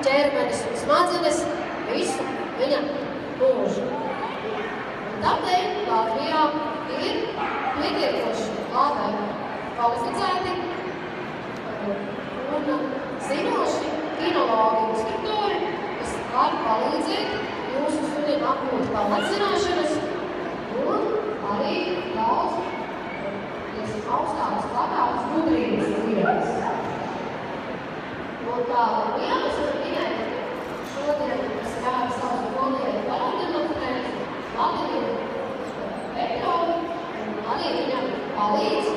ķermenis un smadzenes visu viņa mūžu. Un tādēļ Latvijā ir pietiekoši labi kvalificēti un zinoši kinologi instruktori, kas var palīdzēt jūsu sunim apgūt pamatzināšanas un arī daudz augstākas, labākas gudrības lietas. Un kā Jānis var minēt, šodien es kādu savu kolēģi pademonstrēt Latviju Petrovi un arī viņam palīdz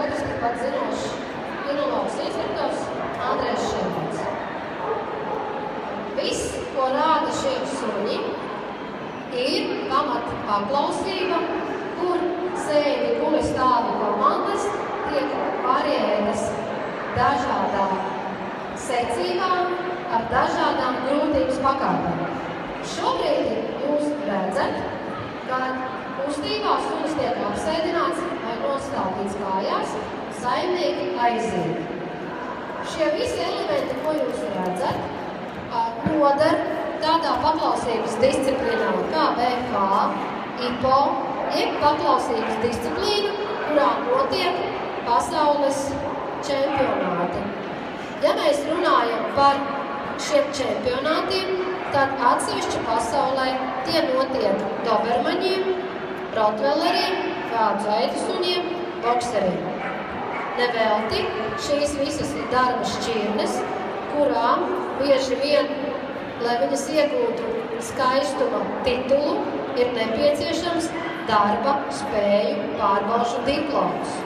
otrs tikpat zinošs kinologs instruktors Andrejs Šerbats. Viss, ko rāda šie suņi, ir pamata paklausība, kur sēdi guļstāvi komandas tiek variētas dažādām secībām ar dažādām grūtības pakāpēm. Šobrīd jūs redzat, ka kustībā sunis tiek apsēdināts vai nostādīts kājās, saimnieki aiziet. Šie visi elementi, ko jūs redzat, nodar tādā paklausības disciplīnā kā BK, IPO, ir paklausības disciplīna, kurā notiek pasaules čempionāti. Ja mēs runājam par šiem čempionātiem, tad atsevišķi pasaulē tie notiek dobermaņiem, rotvelleriem, kādu zaitu suņiem, bokseriem. Nevelti šīs visas ir darba šķirnes, kurām bieži vien, lai viņas iegūtu skaistuma titulu, ir nepieciešams darba spēju pārbaušu diplomus.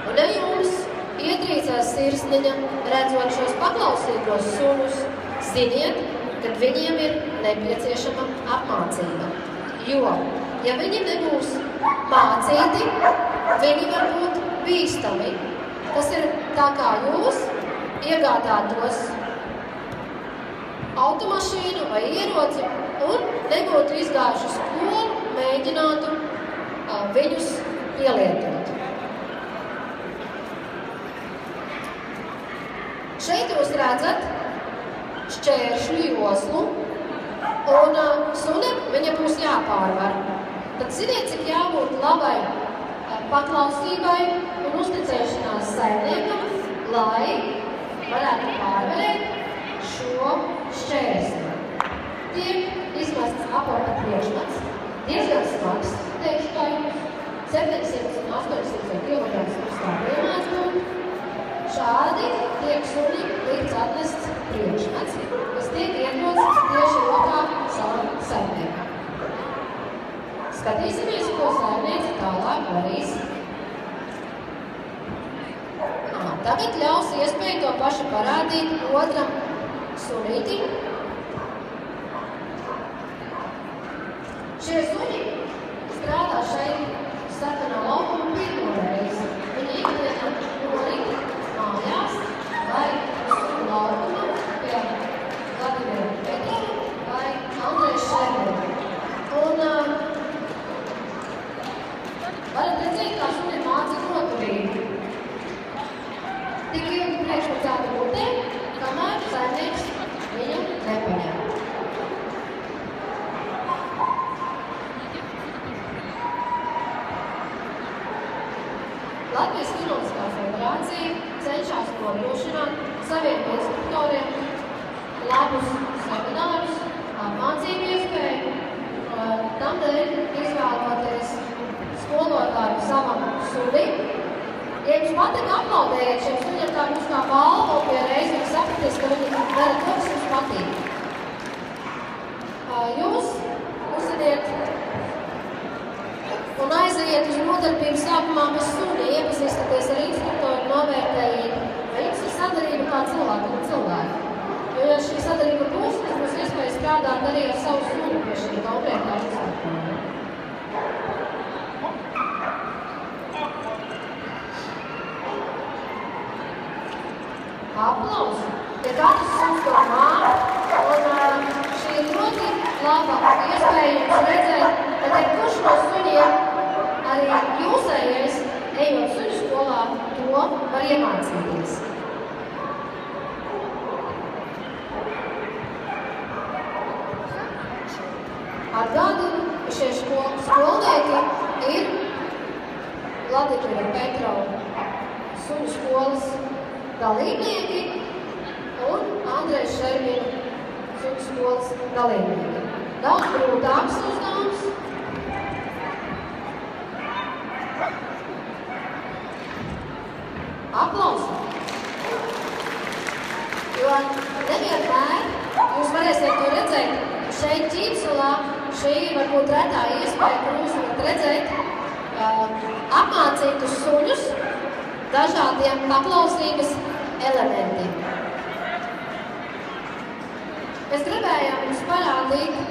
Un ja jums ietrīcās sirsniņa, redzot šos paklausīgos sunus, ziniet, kad viņiem ir nepieciešama apmācība. Jo, ja viņi nebūs mācīti, viņi var būt bīstami. Tas ir tā kā jūs iegādātos automašīnu vai ieroci un nebūtu izgājuši skolu, mēģinātu viņus pielietot. Šeit jūs redzat šķēršļu joslu, un sunim viņa būs jāpārvar. Tad ziniet, cik jābūt labai paklausībai un uzticēšanās saimniekam, lai varētu pārvarēt šo šķērsli. Tiek izmests aporta priekšmets, diezgan smags, teikšu kā jums, 700 un 800 kg stāvījumās būtu. Šādi tiek suni līdz atnests priekšmets, kas tiek iedots tieši rokā savam saimniekam. Skatīsimies, ko saimniece tālāk darīs. Tagad ļaus iespēju to pašu parādīt otram sunītim. Šie suņi strādā šeit sarkanā laukuma pirmo reizi. Viņi ikdienā norit mājās vai suņu laukuma pie Vladimira Petrova vai Andreja Šerbata. Un varat redzēt, kā suņi māca noturību. Tik ilgi priekšmecēta mutē, kamēr saimnieks viņu nepaņem. Latvijas Kinoloģiskā federācija cenšas nodrošināt saviem instruktoriem labus seminārus, apmācību iespēju, tādēļ izvēloties skolotāju savam sunim. Ja jums patīk aplaudējiet šiem suņiem, tā mums kā balva un pie reizi viņi sapratīs, ka viņi dara to, kas jums patīk. Jūs uzsēdiet un aiziet uz nodarbību sākumā bez suni, iepazīstaties ar instruktoru, novērtējiet, vai jums ir sadarība kā cilvēku un cilvēku. Jo, ja šī sadarība būs, tas būs iespēja strādāt arī ar savu suni pie šī konkrētā instruktora. Aplausi. Ja katrs suns to māk, un šī ir ļoti laba iespēja jums redzēt, ka kurš no suņiem, arī jūsējais, ejot suņu skolā, to var iemācīties. Atgādinu, ka šie skolnieki ir Vladimira Petrova suņu skolas dalībnieki un Andreja Šermina suņu skolas dalībnieki. Daudz grūtāks uzdevums. Aplausi! Jo nevienmēr jūs varēsiet to redzēt šeit Ķīpselā. Šī varbūt retā iespēja, kur jūs varat redzēt apmācītus suņus dažādiem paklausības elementiem. Mēs gribējām jums parādīt